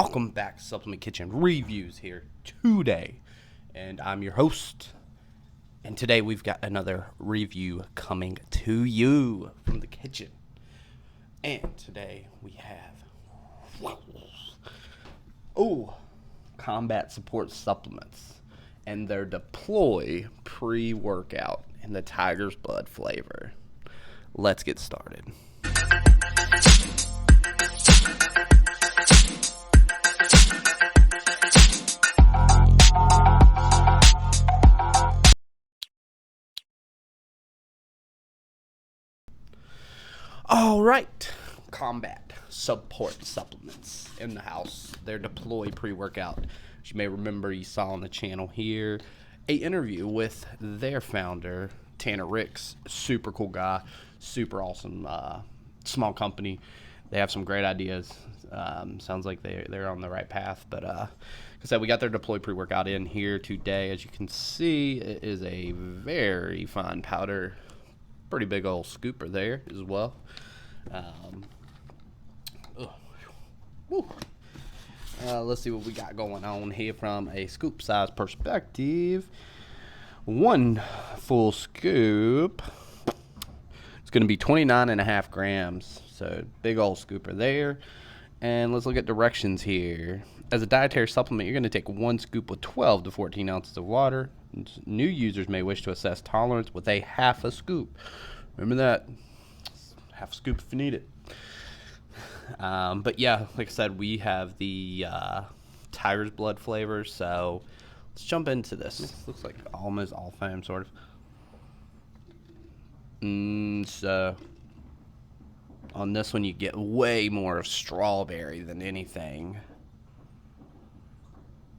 Welcome back to Supplement Kitchen Reviews here today, and I'm your host. And today we've got another review coming to you from the kitchen. And today we have combat support supplements and their Deploy pre-workout in the Tiger's Blood flavor. Let's get started. All right, combat support supplements in the house. Their Deploy pre-workout. As you may remember, you saw on the channel here a interview with their founder, Tanner Ricks. Super cool guy, super awesome. Small company. They have some great ideas. Sounds like they're on the right path. But like I said, we got their Deploy pre-workout in here today. As you can see, it is a very fine powder. Pretty big old scooper there as well. Let's see what we got going on here from a scoop size perspective. One full scoop. It's going to be 29.5 grams. So big old scooper there. And let's look at directions here. As a dietary supplement, you're going to take one scoop with 12 to 14 ounces of water. New users may wish to assess tolerance with a half a scoop. Remember that. Half a scoop if you need it. But yeah, like I said, we have the Tiger's Blood flavor. So let's jump into this. This looks like almost all foam, sort of. So on this one, you get way more of strawberry than anything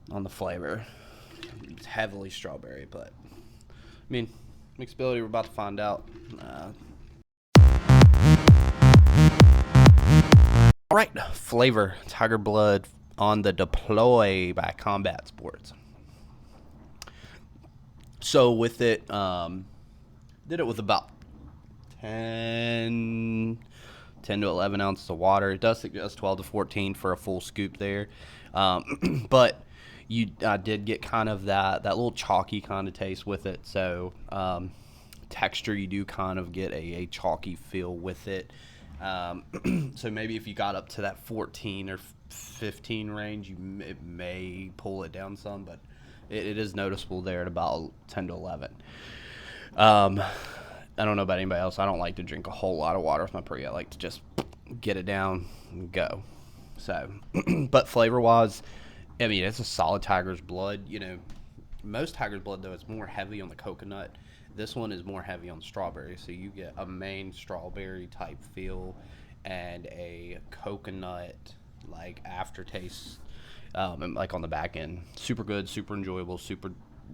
on the flavor. It's heavily strawberry, but I mean, mixability, we're about to find out. All right, flavor, Tiger Blood on the Deploy by Combat Sports. So with it, did it with about 10 to 11 ounces of water. It does suggest 12 to 14 for a full scoop there. But I did get kind of that little chalky kind of taste with it. So texture, you do kind of get a chalky feel with it. So maybe if you got up to that 14 or 15 range, it may pull it down some, but it is noticeable there at about 10 to 11. I don't know about anybody else. I don't like to drink a whole lot of water with my pre. I like to just get it down and go. So, but flavor-wise, I mean, it's a solid Tiger's Blood. You know, most Tiger's Blood, though, it's more heavy on the coconut. This one is more heavy on strawberry, so you get a main strawberry type feel and a coconut like aftertaste, like on the back end. Super good, super enjoyable, super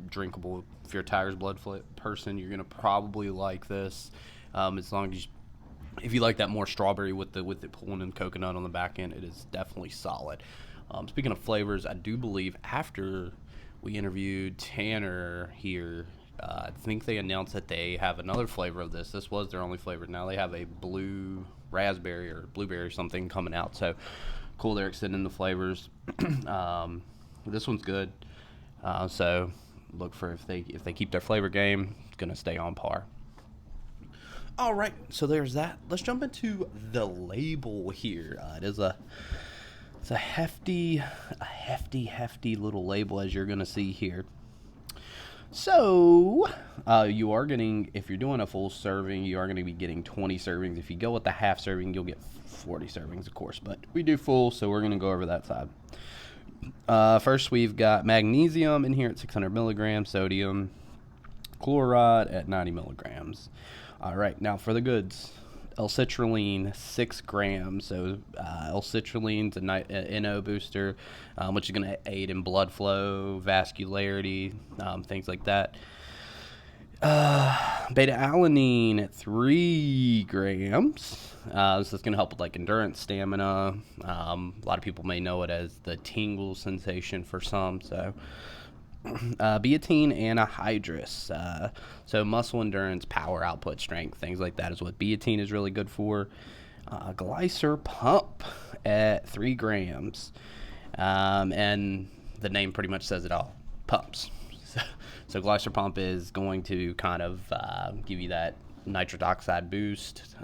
drinkable. If you're a Tiger's Blood person, you're gonna probably like this. As long as if you like that more strawberry with it pulling in coconut on the back end, it is definitely solid. Speaking of flavors, I do believe after we interviewed Tanner here, I think they announced that they have another flavor of this. This was their only flavor. Now they have a blue raspberry or blueberry or something coming out. So cool, they're extending the flavors. This one's good. So look for if they keep their flavor game, it's gonna stay on par. All right, so there's that. Let's jump into the label here. It's a hefty little label, as you're gonna see here. So, you are getting, if you're doing a full serving, you are going to be getting 20 servings. If you go with the half serving, you'll get 40 servings, of course. But we do full, so we're going to go over that side. First, we've got magnesium in here at 600 milligrams, sodium chloride at 90 milligrams. All right, now for the goods. L-citrulline, 6 grams. So L-citrulline's a NO booster, which is going to aid in blood flow, vascularity, things like that. Beta-alanine at 3 grams. This is going to help with like endurance, stamina. A lot of people may know it as the tingle sensation for some. So Biotin anhydrous, so muscle endurance, power output, strength, things like that is what biotin is really good for. Glycer pump at 3 grams. And the name pretty much says it all, pumps. So Glycer Pump is going to kind of give you that nitric oxide boost,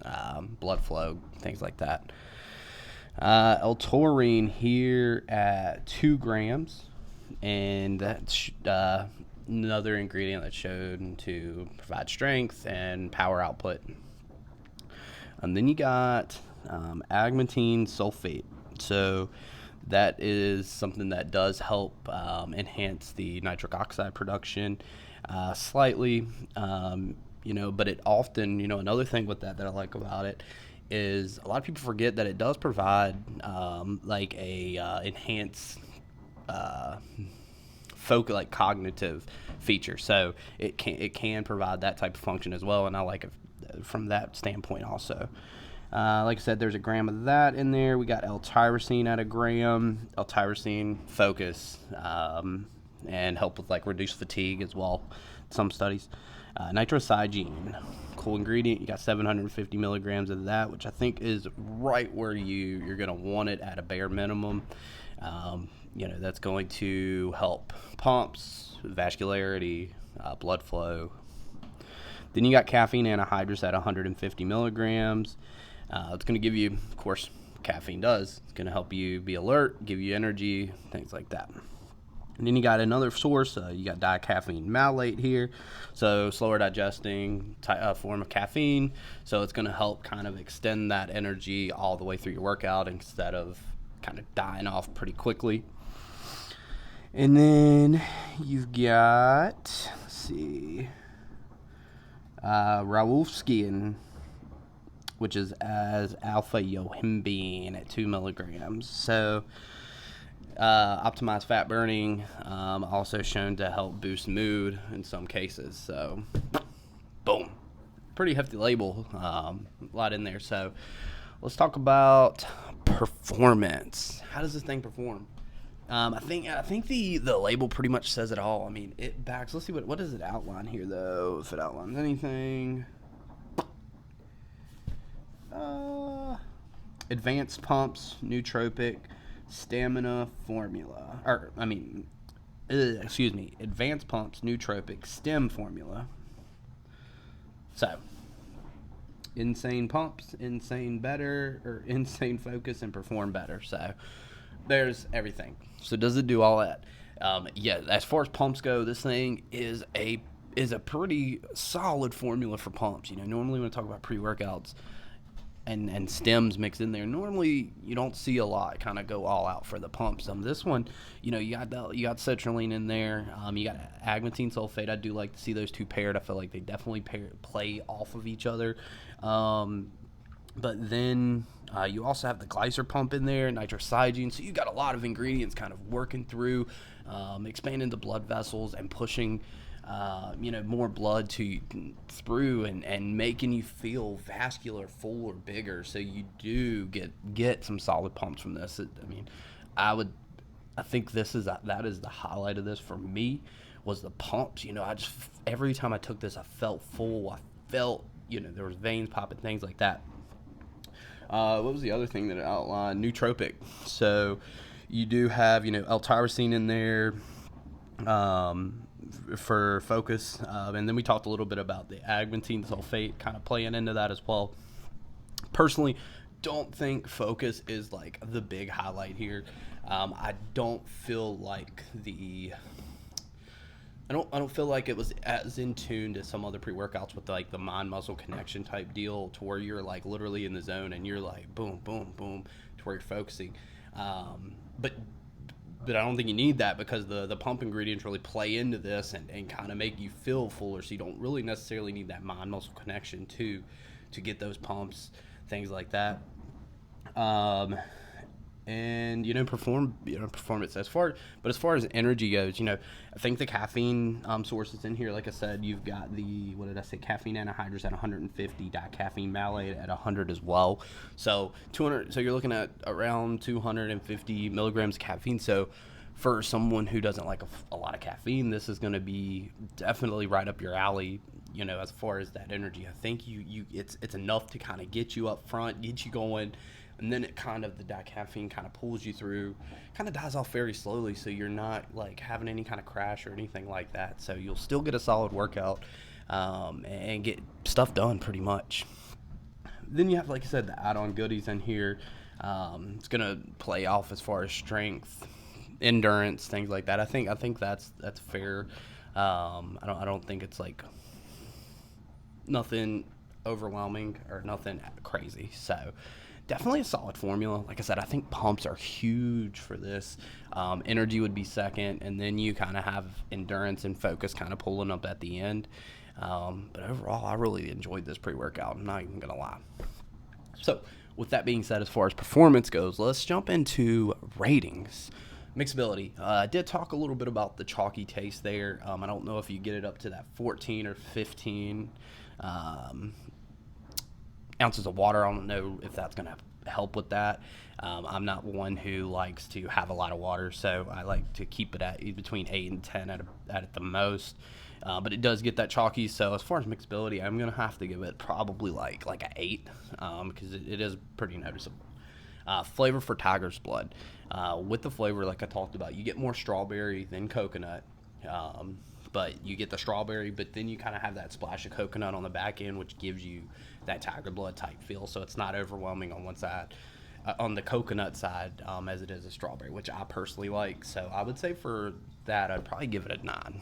blood flow, things like that. L-taurine here at 2 grams, and that's another ingredient that's shown to provide strength and power output. And then you got agmatine sulfate. So that is something that does help enhance the nitric oxide production slightly, but it often, another thing with that I like about it is a lot of people forget that it does provide like a enhanced focus, like cognitive feature. So it can provide that type of function as well, and I like it from that standpoint also. Like I said, there's a gram of that in there. We got L-tyrosine at 1 gram. L-tyrosine focus and help with like reduced fatigue as well. Some studies. Nitrosigine, cool ingredient. You got 750 milligrams of that, which I think is right where you're going to want it at a bare minimum. That's going to help pumps, vascularity, blood flow. Then you got caffeine anhydrous at 150 milligrams. It's going to give you, of course, caffeine does. It's going to help you be alert, give you energy, things like that. And then you got another source. You got dicaffeine malate here. So slower digesting form of caffeine. So it's going to help kind of extend that energy all the way through your workout instead of kind of dying off pretty quickly. And then you've got, let's see, Ralfskin, which is as alpha yohimbine at 2 milligrams. So optimized fat burning, also shown to help boost mood in some cases. So boom, pretty hefty label, a lot in there. So let's talk about performance. How does this thing perform? I think the label pretty much says it all. I mean, it backs. Let's see what does it outline here though, if it outlines anything. Advanced pumps, nootropic, stamina formula. Advanced pumps, nootropic, stem formula. So, insane pumps, insane focus, and perform better. So, there's everything. So, does it do all that? Yeah, as far as pumps go, this thing is a pretty solid formula for pumps. Normally when I talk about pre-workouts, and stems mixed in there, normally you don't see a lot kind of go all out for the pumps. This one, you got citrulline in there, you got agmatine sulfate. I do like to see those two paired. I feel like they definitely play off of each other. But then you also have the Glycer pump in there, nitrosigine. So you got a lot of ingredients kind of working through, expanding the blood vessels and pushing more blood through and making you feel vascular, fuller, bigger. So you do get some solid pumps from this. I think that is the highlight of this for me, was the pumps. Every time I took this, I felt full. I felt, there was veins popping, things like that. What was the other thing that it outlined? Nootropic. So you do have, L-tyrosine in there, for focus, and then we talked a little bit about the agmatine sulfate kind of playing into that as well. Personally, don't think focus is like the big highlight here. I don't feel like I don't feel like it was as in tune to some other pre-workouts with like the mind-muscle connection type deal, to where you're like literally in the zone and you're like boom, boom, boom, to where you're focusing. But I don't think you need that, because the pump ingredients really play into this and kind of make you feel fuller. So you don't really necessarily need that mind-muscle connection to get those pumps, things like that. And performance as far as energy goes, I think the caffeine sources in here, like I said, you've got the caffeine anhydrous at 150, dicaffeine malate at 100 as well. So 200. So you're looking at around 250 milligrams of caffeine. So for someone who doesn't like a lot of caffeine, this is going to be definitely right up your alley. As far as that energy, I think it's enough to kind of get you up front, get you going. and then it kind of, the caffeine kind of pulls you through, kind of dies off very slowly, so you're not like having any kind of crash or anything like that. So you'll still get a solid workout, and get stuff done pretty much. Then you have, like I said, the add-on goodies in here. It's gonna play off as far as strength, endurance, things like that. I think that's fair. I don't think it's like nothing overwhelming or nothing crazy. So definitely a solid formula. Like I said, I think pumps are huge for this. Energy would be second, and then you kind of have endurance and focus kind of pulling up at the end. But overall, I really enjoyed this pre-workout. I'm not even gonna lie. So with that being said, as far as performance goes, let's jump into ratings. Mixability. I did talk a little bit about the chalky taste there. I don't know if you get it up to that 14 or 15 ounces of water. I don't know if that's going to help with that. I'm not one who likes to have a lot of water, so I like to keep it at between 8 and 10 at the most. But it does get that chalky, so as far as mixability, I'm going to have to give it probably like an 8, because it is pretty noticeable. Flavor for Tiger's Blood. With the flavor, like I talked about, you get more strawberry than coconut, but you get the strawberry, but then you kind of have that splash of coconut on the back end, which gives you that Tiger Blood type feel, so it's not overwhelming on one side, on the coconut side, as it is a strawberry, which I personally like. So I would say for that, I'd probably give it a 9.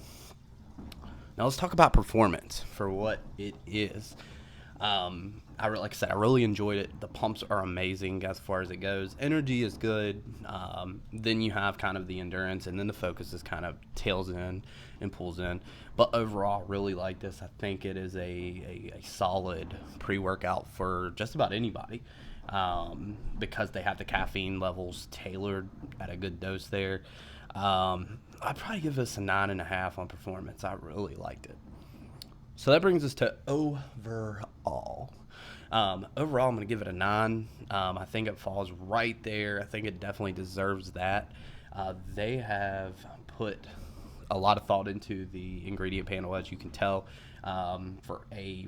Now let's talk about performance for what it is. Like I said, I really enjoyed it. The pumps are amazing as far as it goes. Energy is good. Then you have kind of the endurance, and then the focus is kind of tails in and pulls in. But overall, really like this. I think it is a solid pre-workout for just about anybody, because they have the caffeine levels tailored at a good dose there. I'd probably give this a 9.5 on performance. I really liked it. So that brings us to overall. Overall, I'm going to give it a 9. I think it falls right there. I think it definitely deserves that. They have put a lot of thought into the ingredient panel, as you can tell, for a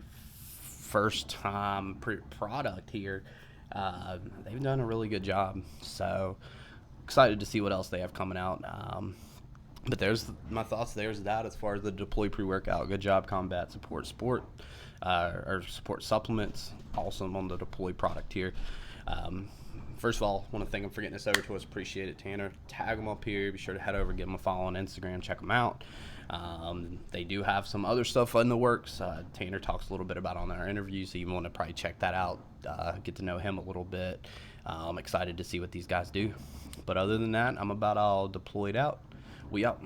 first-time product here. They've done a really good job. So excited to see what else they have coming out. But there's my thoughts. There's that as far as the Deploy pre-workout. Good job, Combat Support Sport, or Support Supplements. Awesome on the Deploy product here. First of all, I want to thank them for getting this over to us. Appreciate it, Tanner. Tag them up here. Be sure to head over, give them a follow on Instagram. Check them out. They do have some other stuff in the works. Tanner talks a little bit about on our interview, so you want to probably check that out. Get to know him a little bit. I'm excited to see what these guys do. But other than that, I'm about all deployed out. We out.